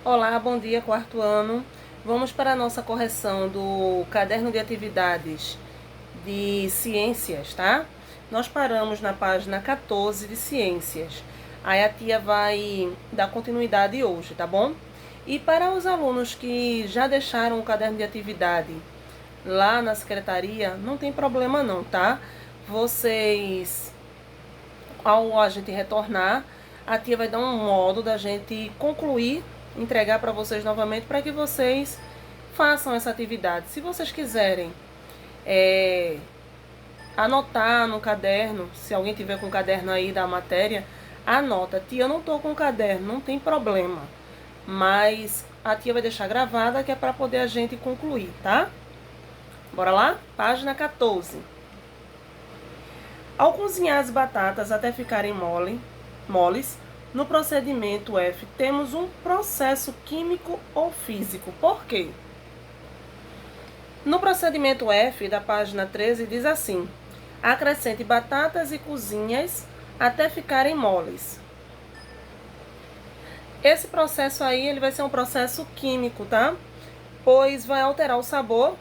Olá, bom dia, quarto ano. Vamos para a nossa correção do caderno de atividades de ciências, tá? Nós paramos na página 14 de ciências. Aí a tia vai dar continuidade hoje, tá bom? E para os alunos que já deixaram o caderno de atividade lá na secretaria, não tem problema não, tá? Vocês, ao a gente retornar, a tia vai dar um modo da gente concluir, entregar para vocês novamente, para que vocês façam essa atividade. Se vocês quiserem anotar no caderno, se alguém tiver com o caderno aí da matéria, anota. Tia, eu não tô com o caderno, não tem problema. Mas a tia vai deixar gravada, que é para poder a gente concluir, tá? Bora lá? Página 14. Ao cozinhar as batatas até ficarem moles, no procedimento F, temos um processo químico ou físico. Por quê? No procedimento F, da página 13, diz assim: acrescente batatas e cozinhas até ficarem moles. Esse processo aí, ele vai ser um processo químico, tá? Pois vai alterar o sabor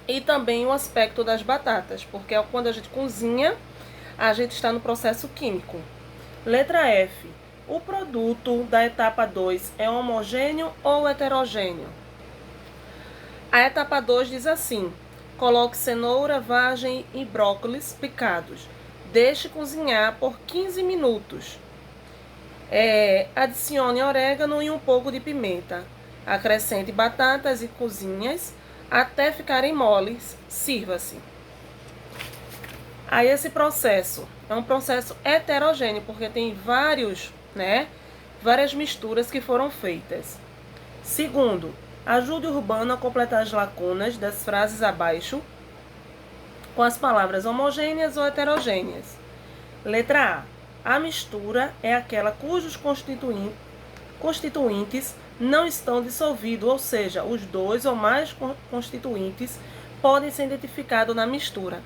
e também o aspecto das batatas, porque quando a gente cozinha, a gente está no processo químico. Letra F. O produto da etapa 2 é homogêneo ou heterogêneo? A etapa 2 diz assim: coloque cenoura, vagem e brócolis picados. Deixe cozinhar por 15 minutos. Adicione orégano e um pouco de pimenta. Acrescente batatas e cozinhas até ficarem moles. Sirva-se. Aí esse processo é um processo heterogêneo, porque tem várias misturas que foram feitas. Segundo, ajude o Urbano a completar as lacunas das frases abaixo com as palavras homogêneas ou heterogêneas. Letra A. A mistura é aquela cujos constituintes não estão dissolvidos, ou seja, os dois ou mais constituintes podem ser identificados na mistura.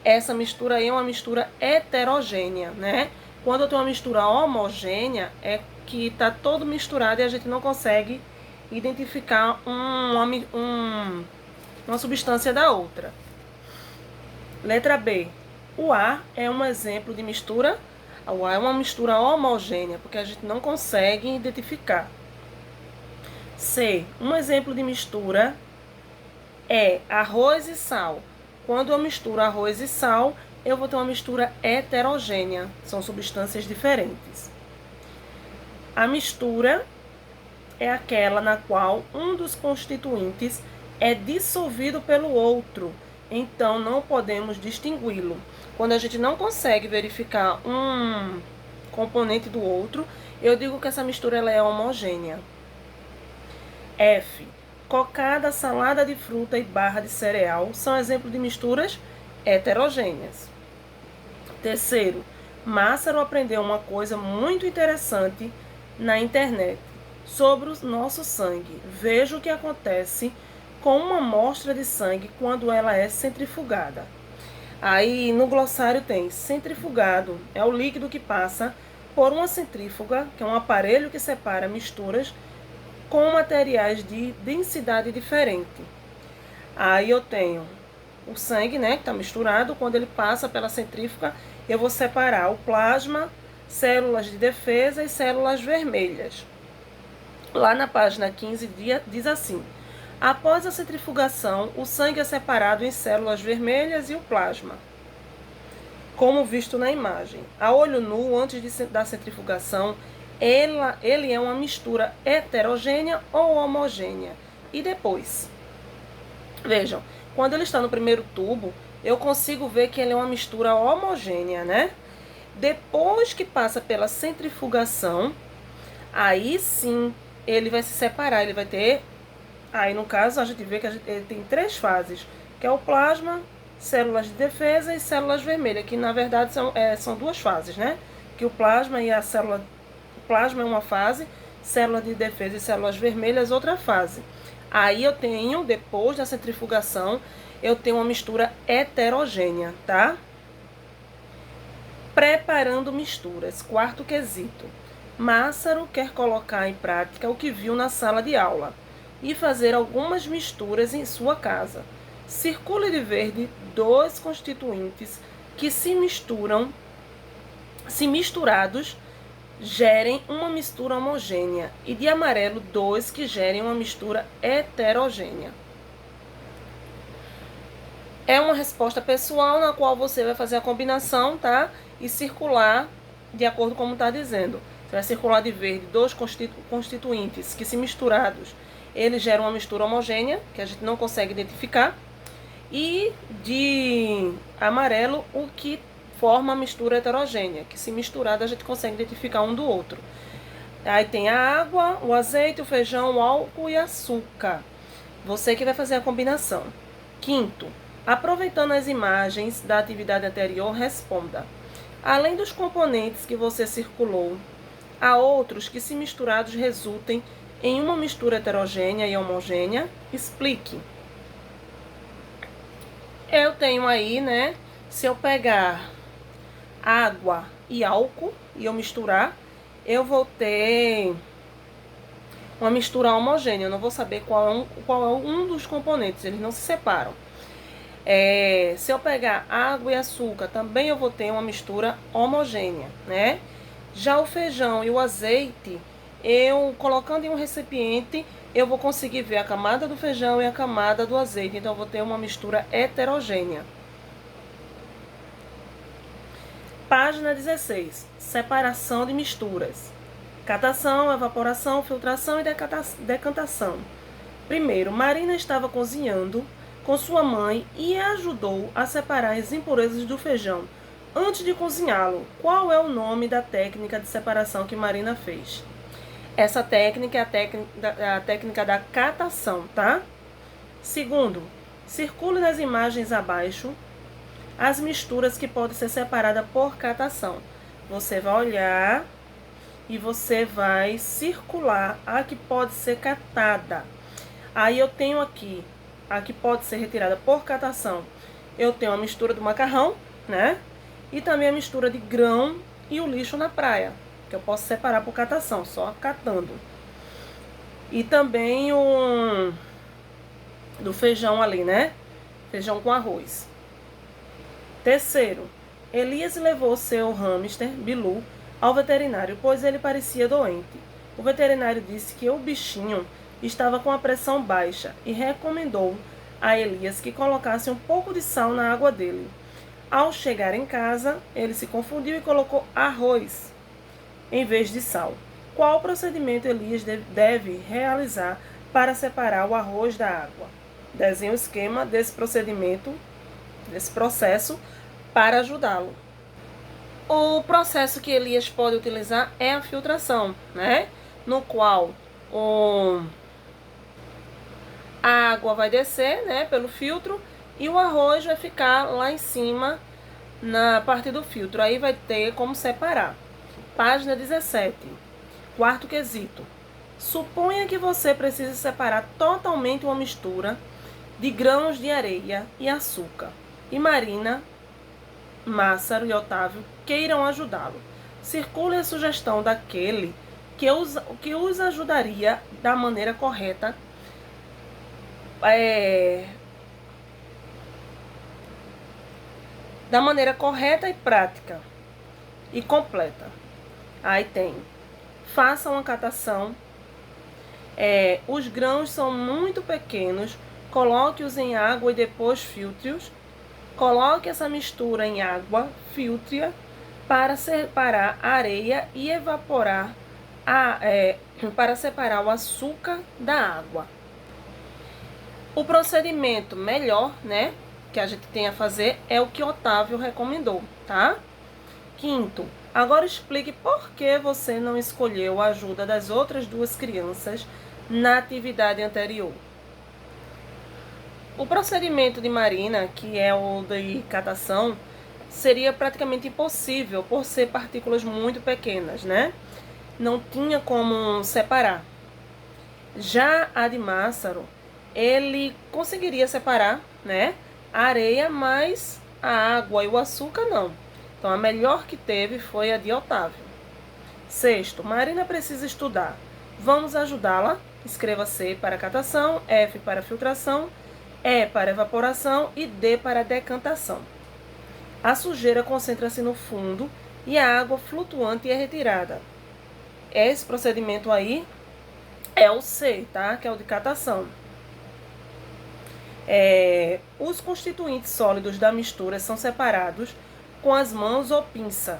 Essa mistura aí é uma mistura heterogênea, né? Quando eu tenho uma mistura homogênea, é que está todo misturado e a gente não consegue identificar uma substância da outra. Letra B. O ar é um exemplo de mistura. O ar é uma mistura homogênea, porque a gente não consegue identificar. C. Um exemplo de mistura é arroz e sal. Quando eu misturo arroz e sal, eu vou ter uma mistura heterogênea. São substâncias diferentes. A mistura é aquela na qual um dos constituintes é dissolvido pelo outro. Então, não podemos distingui-lo. Quando a gente não consegue verificar um componente do outro, eu digo que essa mistura ela é homogênea. F. Cocada, salada de fruta e barra de cereal são exemplos de misturas heterogêneas. Terceiro, Massaro aprendeu uma coisa muito interessante na internet sobre o nosso sangue. Veja o que acontece com uma amostra de sangue quando ela é centrifugada. Aí no glossário tem: centrifugado é o líquido que passa por uma centrífuga, que é um aparelho que separa misturas com materiais de densidade diferente. Aí eu tenho o sangue, né, que está misturado. Quando ele passa pela centrífuga, eu vou separar o plasma, células de defesa e células vermelhas. Lá na página 15 diz assim: após a centrifugação, o sangue é separado em células vermelhas e o plasma, como visto na imagem. A olho nu, antes da centrifugação, ele é uma mistura heterogênea ou homogênea. E depois? Vejam, quando ele está no primeiro tubo, eu consigo ver que ele é uma mistura homogênea, né? Depois que passa pela centrifugação, aí sim ele vai se separar, ele vai ter... Aí no caso a gente vê que ele tem 3 fases, que é o plasma, células de defesa e células vermelhas, que na verdade são 2 fases, né? Que o plasma e a célula... O plasma é uma fase, células de defesa e células vermelhas outra fase. Aí eu tenho, depois da centrifugação, eu tenho uma mistura heterogênea, tá? Preparando misturas. Quarto quesito. Mássaro quer colocar em prática o que viu na sala de aula e fazer algumas misturas em sua casa. Circule de verde 2 constituintes que se misturados, gerem uma mistura homogênea, e de amarelo 2 que gerem uma mistura heterogênea. É uma resposta pessoal na qual você vai fazer a combinação, tá? E circular de acordo com como está dizendo. Você vai circular de verde 2 constituintes que, se misturados, eles geram uma mistura homogênea, que a gente não consegue identificar. E de amarelo, o que forma a mistura heterogênea, que, se misturada, a gente consegue identificar um do outro. Aí tem a água, o azeite, o feijão, o álcool e açúcar. Você que vai fazer a combinação. Quinto, aproveitando as imagens da atividade anterior, responda. Além dos componentes que você circulou, há outros que, se misturados, resultem em uma mistura heterogênea e homogênea? Explique. Eu tenho aí, né? Se eu pegar água e álcool e eu misturar, eu vou ter uma mistura homogênea. Eu não vou saber qual é um dos componentes, eles não se separam. Se eu pegar água e açúcar, também eu vou ter uma mistura homogênea, né? Já o feijão e o azeite, eu colocando em um recipiente, eu vou conseguir ver a camada do feijão e a camada do azeite. Então, eu vou ter uma mistura heterogênea. Página 16. Separação de misturas. Catação, evaporação, filtração e decantação. Primeiro, Marina estava cozinhando com sua mãe e a ajudou a separar as impurezas do feijão antes de cozinhá-lo. Qual é o nome da técnica de separação que Marina fez? Essa técnica é a técnica da catação, tá? Segundo, circule nas imagens abaixo as misturas que podem ser separadas por catação. Você vai olhar e você vai circular a que pode ser catada. Aí eu tenho aqui a que pode ser retirada por catação. Eu tenho a mistura do macarrão, né? E também a mistura de grão e o lixo na praia, que eu posso separar por catação, só catando. E também o do feijão ali, né? Feijão com arroz. Terceiro, Elias levou seu hamster, Bilu, ao veterinário, pois ele parecia doente. O veterinário disse que o bichinho estava com a pressão baixa e recomendou a Elias que colocasse um pouco de sal na água dele. Ao chegar em casa, ele se confundiu e colocou arroz em vez de sal. Qual procedimento Elias deve realizar para separar o arroz da água? Desenhe o esquema desse procedimento, desse processo, para ajudá-lo. O processo que Elias pode utilizar é a filtração, né? No qual a água vai descer, né, pelo filtro, e o arroz vai ficar lá em cima na parte do filtro. Aí vai ter como separar. Página 17. Quarto quesito. Suponha que você precise separar totalmente uma mistura de grãos de areia e açúcar. E Marina, Mássaro e Otávio queiram ajudá-lo. Circule a sugestão daquele que os ajudaria da maneira correta, e prática e completa. Aí tem: faça uma catação. Os grãos são muito pequenos, coloque-os em água e depois filtre-os. Coloque essa mistura em água, filtre-a para separar a areia e evaporar para separar o açúcar da água. O procedimento melhor, né, que a gente tem a fazer é o que Otávio recomendou, tá? Quinto, agora explique por que você não escolheu a ajuda das outras duas crianças na atividade anterior. O procedimento de Marina, que é o de catação, seria praticamente impossível por ser partículas muito pequenas, né? Não tinha como separar. Já a de Mássaro, ele conseguiria separar, né, a areia, mas a água e o açúcar não. Então, a melhor que teve foi a de Otávio. Sexto, Marina precisa estudar. Vamos ajudá-la. Escreva C para catação, F para filtração, E para evaporação e D para decantação. A sujeira concentra-se no fundo e a água flutuante é retirada. Esse procedimento aí é o C, tá? Que é o de catação. Os constituintes sólidos da mistura são separados com as mãos ou pinça.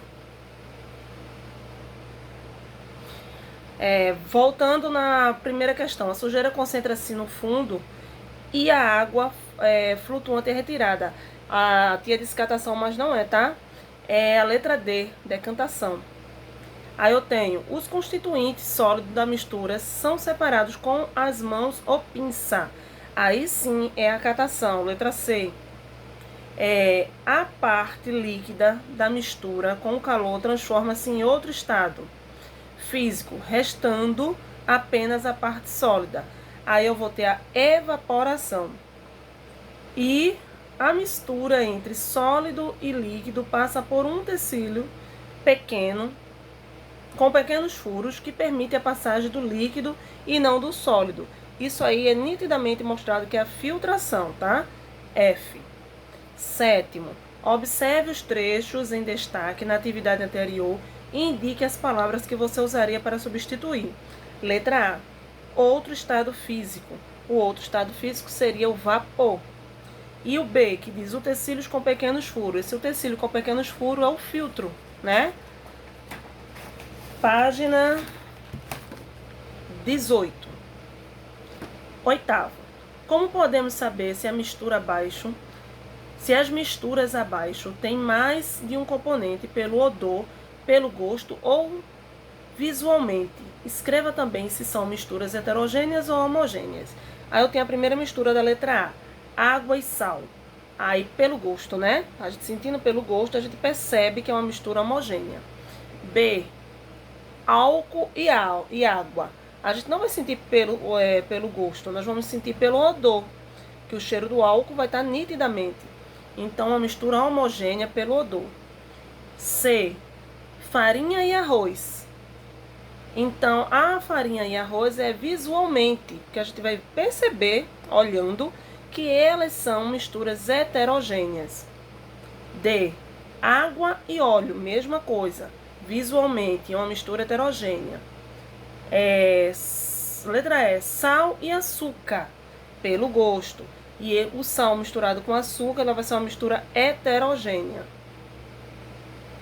Voltando na primeira questão, a sujeira concentra-se no fundo e a água flutuante é retirada. A tia disse catação, mas não é, tá? É a letra D, decantação. Aí eu tenho, os constituintes sólidos da mistura são separados com as mãos ou pinça. Aí sim é a catação, letra C. A parte líquida da mistura com o calor transforma-se em outro estado físico, restando apenas a parte sólida. Aí eu vou ter a evaporação. E a mistura entre sólido e líquido passa por um tecido pequeno, com pequenos furos, que permite a passagem do líquido e não do sólido. Isso aí é nitidamente mostrado que é a filtração, tá? F. Sétimo, observe os trechos em destaque na atividade anterior e indique as palavras que você usaria para substituir. Letra A, outro estado físico. O outro estado físico seria o vapor. E o B, que diz utensílios com pequenos furos. Esse utensílio com pequenos furos é o filtro, né? Página 18. Oitavo, como podemos saber se as misturas abaixo têm mais de um componente pelo odor, pelo gosto ou visualmente? Escreva também se são misturas heterogêneas ou homogêneas. Aí eu tenho a primeira mistura da letra A, água e sal. Aí pelo gosto, né? A gente sentindo pelo gosto, a gente percebe que é uma mistura homogênea. B, álcool e água. A gente não vai sentir pelo gosto, nós vamos sentir pelo odor, que o cheiro do álcool vai estar nitidamente. Então, uma mistura homogênea pelo odor. C, farinha e arroz. Então, a farinha e arroz é visualmente, porque a gente vai perceber, olhando, que elas são misturas heterogêneas. D, água e óleo, mesma coisa. Visualmente, é uma mistura heterogênea. Letra E, sal e açúcar, pelo gosto. E o sal misturado com açúcar, ela vai ser uma mistura heterogênea.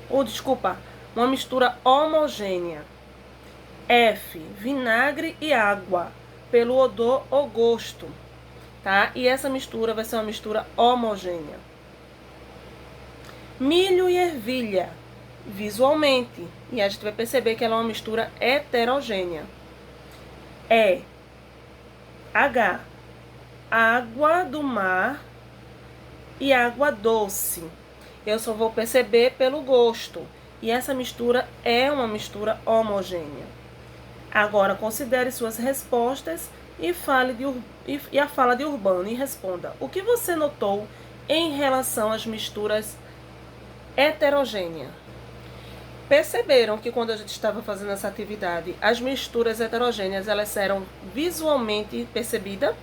Uma mistura homogênea. F, vinagre e água, pelo odor ou gosto, tá? E essa mistura vai ser uma mistura homogênea. Milho e ervilha, visualmente, e a gente vai perceber que ela é uma mistura heterogênea. H, água do mar e água doce. Eu só vou perceber pelo gosto. E essa mistura é uma mistura homogênea. Agora, considere suas respostas e a fala de Urbano e responda. O que você notou em relação às misturas heterogêneas? Perceberam que quando a gente estava fazendo essa atividade, as misturas heterogêneas, elas eram visualmente percebidas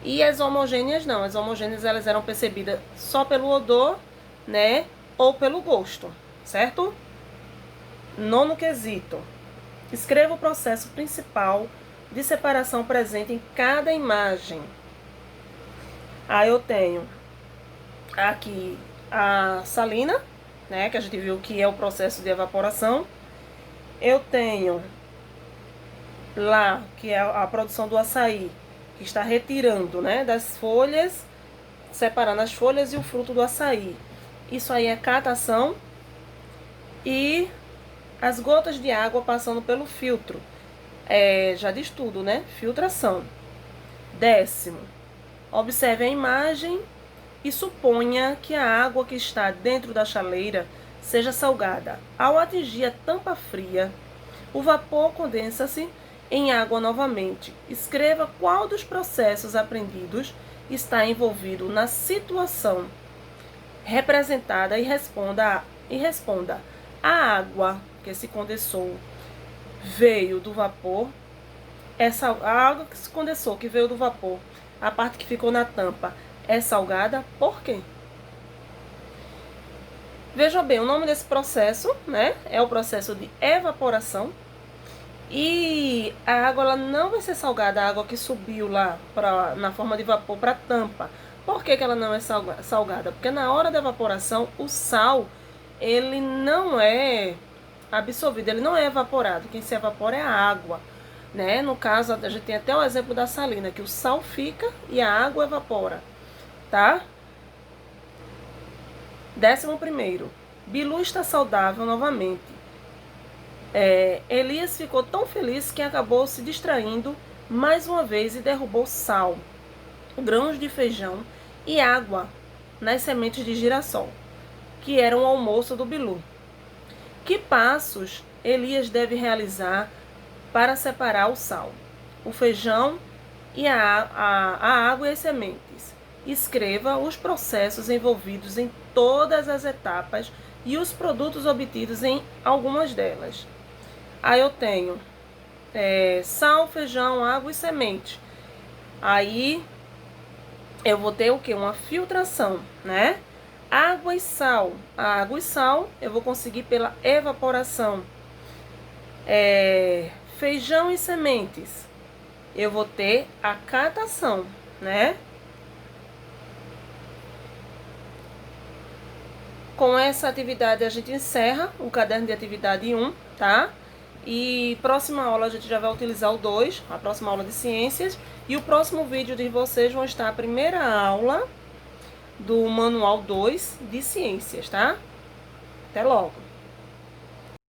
e as homogêneas não. As homogêneas, elas eram percebidas só pelo odor, né, ou pelo gosto, certo? Nono quesito. Escreva o processo principal de separação presente em cada imagem. Aí eu tenho aqui a salina, né, que a gente viu que é o processo de evaporação. Eu tenho lá, que é a produção do açaí, que está retirando, né, das folhas, separando as folhas e o fruto do açaí. Isso aí é catação. E as gotas de água passando pelo filtro. Já diz tudo, né? Filtração. 10º. Observe a imagem e suponha que a água que está dentro da chaleira seja salgada. Ao atingir a tampa fria, o vapor condensa-se em água novamente. Escreva qual dos processos aprendidos está envolvido na situação representada e responda: a água que se condensou veio do vapor, a água que se condensou, que veio do vapor, a parte que ficou na tampa, é salgada, por quê? Veja bem, o nome desse processo, né, é o processo de evaporação. E a água ela não vai ser salgada, a água que subiu lá na forma de vapor para a tampa. Por que ela não é salgada? Porque na hora da evaporação, o sal, ele não é absorvido, ele não é evaporado. Quem se evapora é a água, né? No caso, a gente tem até o exemplo da salina, que o sal fica e a água evapora, tá? 11º, Bilu está saudável novamente. Elias ficou tão feliz que acabou se distraindo mais uma vez e derrubou sal, grãos de feijão e água nas sementes de girassol, que eram o almoço do Bilu. Que passos Elias deve realizar para separar o sal, o feijão e a água e as sementes? Escreva os processos envolvidos em todas as etapas e os produtos obtidos em algumas delas. Aí eu tenho sal, feijão, água e semente. Aí eu vou ter o que? Uma filtração, né? Água e sal. A água e sal eu vou conseguir pela evaporação. Feijão e sementes. Eu vou ter a catação, né? Com essa atividade a gente encerra o caderno de atividade 1, tá? E próxima aula a gente já vai utilizar o 2, a próxima aula de ciências. E o próximo vídeo de vocês vão estar a primeira aula do manual 2 de ciências, tá? Até logo!